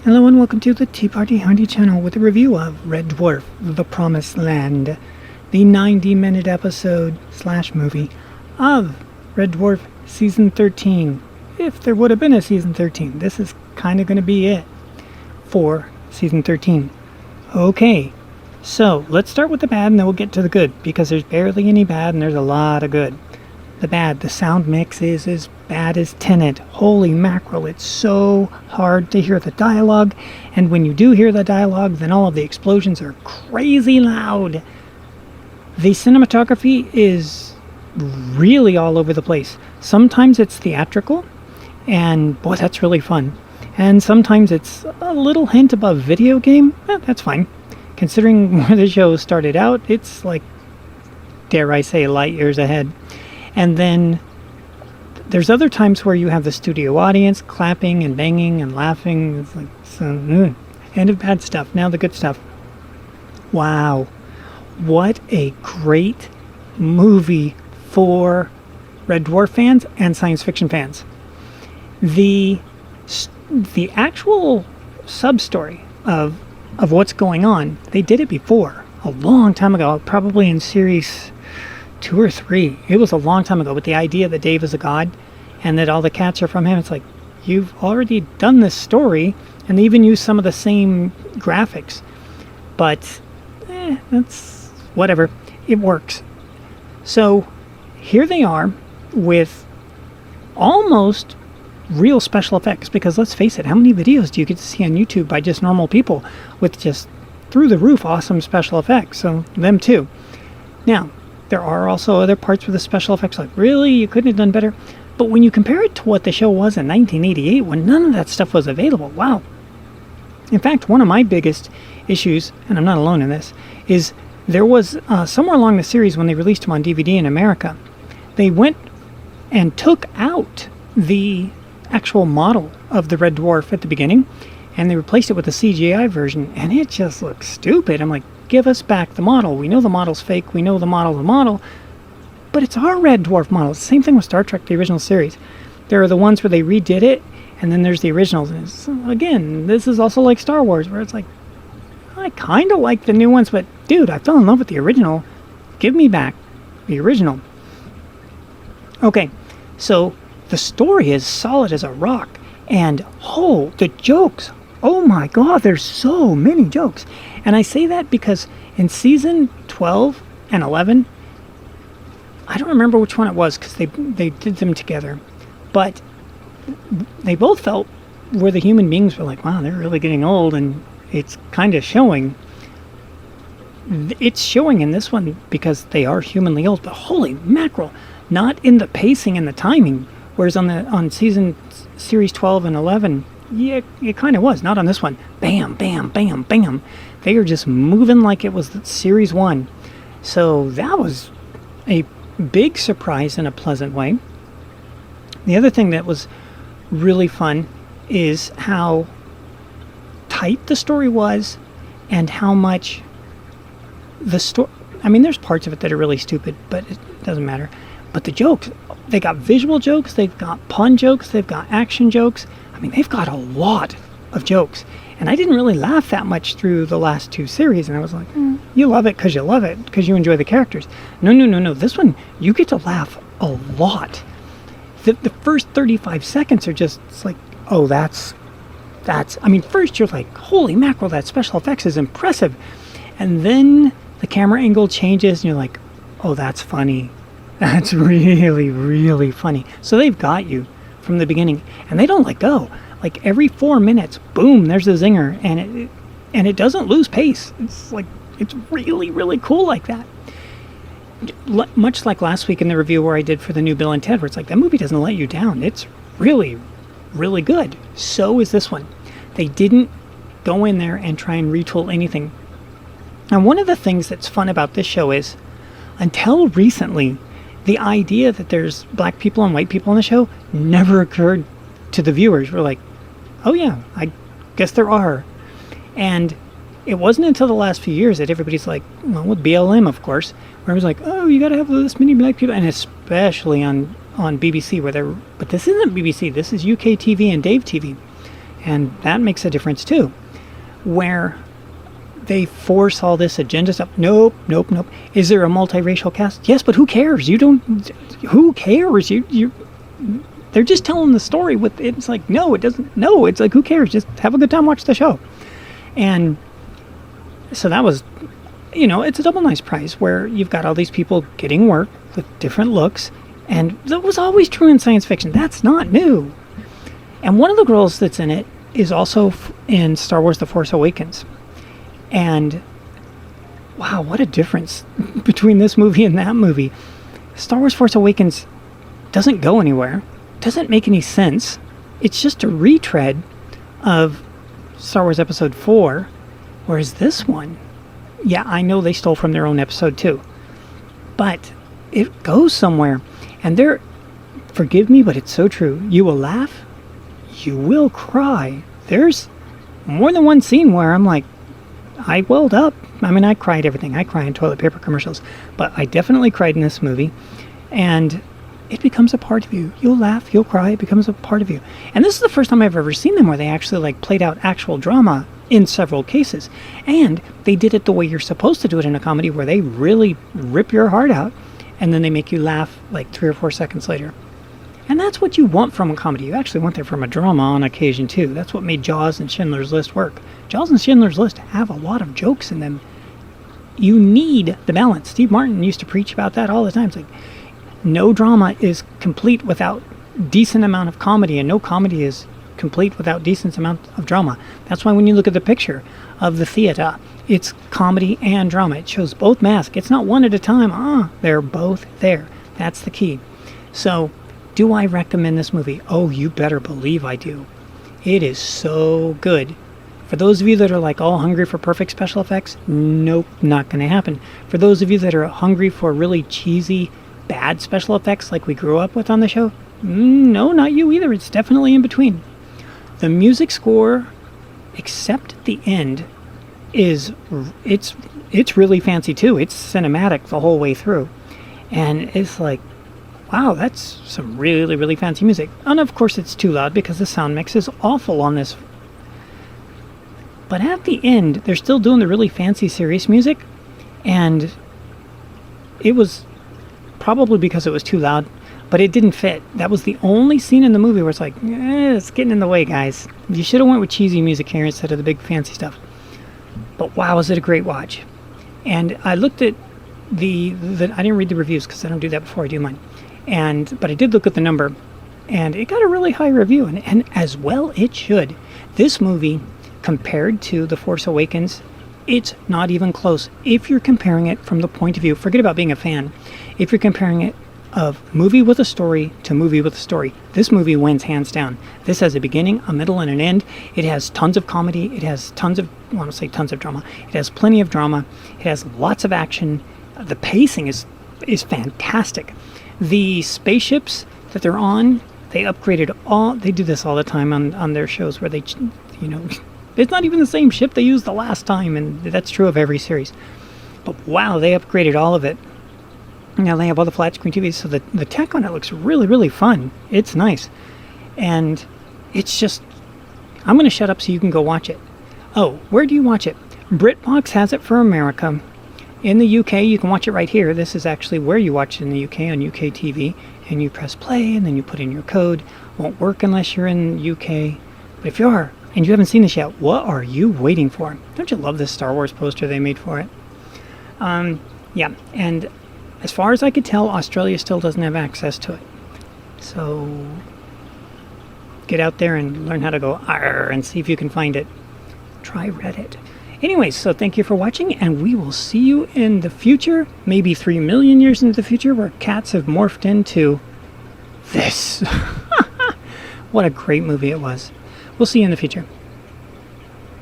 Hello and welcome to the Tea Party Hunty channel with a review of Red Dwarf, The Promised Land, the 90-minute episode / movie of Red Dwarf Season 13. If there would have been a Season 13, this is kind of going to be it for Season 13. Okay, so let's start with the bad and then we'll get to the good, because there's barely any bad and there's a lot of good. The bad, the sound mix is as bad as Tenet. Holy mackerel, it's so hard to hear the dialogue, and when you do hear the dialogue, then all of the explosions are crazy loud. The cinematography is really all over the place. Sometimes it's theatrical, and boy, that's really fun. And sometimes it's a little hint above video game. That's fine. Considering where the show started out, it's like, dare I say, light years ahead. And then there's other times where you have the studio audience clapping and banging and laughing. It's like, end of bad stuff. Now the good stuff. Wow. What a great movie for Red Dwarf fans and science fiction fans. The actual sub-story of what's going on, they did it before, a long time ago, probably in series 2 or 3. It was a long time ago, with the idea that Dave is a god and that all the cats are from him. It's like, you've already done this story, and they even use some of the same graphics, but that's whatever, it works. So here they are with almost real special effects, because let's face it, how many videos do you get to see on YouTube by just normal people with just through the roof awesome special effects? So them too. Now there are also other parts where the special effects like, really, you couldn't have done better. But when you compare it to what the show was in 1988, when none of that stuff was available, wow. In fact, one of my biggest issues, and I'm not alone in this, is there was somewhere along the series when they released them on DVD in America, they went and took out the actual model of the Red Dwarf at the beginning, and they replaced it with a CGI version, and it just looks stupid. I'm like, give us back the model. We know the model's fake. We know the model, but it's our Red Dwarf model. It's the same thing with Star Trek, the original series. There are the ones where they redid it, and then there's the originals. And so, again, this is also like Star Wars, where it's like, I kind of like the new ones, but dude, I fell in love with the original. Give me back the original. Okay, so the story is solid as a rock, and the jokes. Oh my god, there's so many jokes. And I say that because in season 12 and 11, I don't remember which one it was because they did them together, but they both felt where the human beings were like, wow, they're really getting old, and it's kind of showing. It's showing in this one because they are humanly old, but holy mackerel, not in the pacing and the timing. Whereas on series 12 and 11, yeah, it kind of was. Not on this one. Bam, bam, bam, bam. They are just moving like it was series 1. So that was a big surprise in a pleasant way. The other thing that was really fun is how tight the story was, and how much the story... I mean, there's parts of it that are really stupid, but it doesn't matter. But the jokes, they got visual jokes, they've got pun jokes, they've got action jokes. I mean, they've got a lot of jokes. And I didn't really laugh that much through the last 2 series. And I was like, you love it because you love it, because you enjoy the characters. No. This one, you get to laugh a lot. The first 35 seconds are just, it's like, oh, that's... I mean, first you're like, holy mackerel, that special effects is impressive. And then the camera angle changes and you're like, oh, that's funny. That's really, really funny. So they've got you from the beginning, and they don't let go. Like every 4 minutes, boom, there's a zinger, and it doesn't lose pace. It's like, it's really, really cool like that. Much like last week in the review where I did for the new Bill and Ted, where it's like, that movie doesn't let you down. It's really, really good. So is this one. They didn't go in there and try and retool anything. And one of the things that's fun about this show is, until recently, the idea that there's black people and white people on the show never occurred to the viewers. We're like, oh yeah, I guess there are. And it wasn't until the last few years that everybody's like, well, with BLM, of course, where it was like, oh, you got to have this many black people, and especially on BBC, where they're, but this isn't BBC, this is UK TV and Dave TV. And that makes a difference too. Where they force all this agenda stuff. Nope. Is there a multiracial cast? Yes, but who cares? Who cares? They're just telling the story with, it's like, no, it doesn't, no, it's like, who cares? Just have a good time, watch the show. And so that was, it's a double nice prize where you've got all these people getting work with different looks. And that was always true in science fiction. That's not new. And one of the girls that's in it is also in Star Wars The Force Awakens. And wow, what a difference between this movie and that movie. Star Wars Force Awakens doesn't go anywhere, doesn't make any sense. It's just a retread of Star Wars Episode 4, whereas this one, yeah, I know they stole from their own episode too, but it goes somewhere. And forgive me, but it's so true. You will laugh, you will cry. There's more than one scene where I'm like, I welled up. I mean, I cried everything. I cry in toilet paper commercials. But I definitely cried in this movie. And it becomes a part of you. You'll laugh, you'll cry, it becomes a part of you. And this is the first time I've ever seen them where they actually played out actual drama in several cases. And they did it the way you're supposed to do it in a comedy, where they really rip your heart out and then they make you laugh 3 or 4 seconds later. And that's what you want from a comedy. You actually want that from a drama on occasion too. That's what made Jaws and Schindler's List work. Jaws and Schindler's List have a lot of jokes in them. You need the balance. Steve Martin used to preach about that all the time. It's like, no drama is complete without decent amount of comedy, and no comedy is complete without decent amount of drama. That's why when you look at the picture of the theater, it's comedy and drama. It shows both masks. It's not one at a time. They're both there. That's the key. So, do I recommend this movie? Oh, you better believe I do. It is so good. For those of you that are all hungry for perfect special effects, nope, not going to happen. For those of you that are hungry for really cheesy, bad special effects like we grew up with on the show, no, not you either. It's definitely in between. The music score, except the end, it's really fancy too. It's cinematic the whole way through. And it's like, wow, that's some really, really fancy music. And of course it's too loud because the sound mix is awful on this. But at the end, they're still doing the really fancy, serious music. And it was probably because it was too loud, but it didn't fit. That was the only scene in the movie where it's like, it's getting in the way, guys. You should have went with cheesy music here instead of the big fancy stuff. But wow, was it a great watch. And I looked at I didn't read the reviews because I don't do that before I do mine. But I did look at the number, and it got a really high review, and as well it should. This movie, compared to The Force Awakens, it's not even close. If you're comparing it from the point of view, forget about being a fan, if you're comparing it of movie with a story to movie with a story, this movie wins hands down. This has a beginning, a middle, and an end. It has tons of comedy. It has tons of drama. It has plenty of drama. It has lots of action. The pacing is fantastic. The spaceships that they're on, they upgraded all. They do this all the time on their shows where they, it's not even the same ship they used the last time, and that's true of every series. But wow, they upgraded all of it. Now they have all the flat screen TVs, so the tech on it looks really, really fun. It's nice. And it's just, I'm going to shut up so you can go watch it. Oh, where do you watch it? BritBox has it for America. In the UK, you can watch it right here. This is actually where you watch it in the UK, on UK TV. And you press play, and then you put in your code. Won't work unless you're in UK. But if you are, and you haven't seen this yet, what are you waiting for? Don't you love this Star Wars poster they made for it? Yeah, and as far as I could tell, Australia still doesn't have access to it. So get out there and learn how to go arr and see if you can find it. Try Reddit. Anyways, so thank you for watching, and we will see you in the future, maybe 3 million years into the future, where cats have morphed into this. What a great movie it was. We'll see you in the future.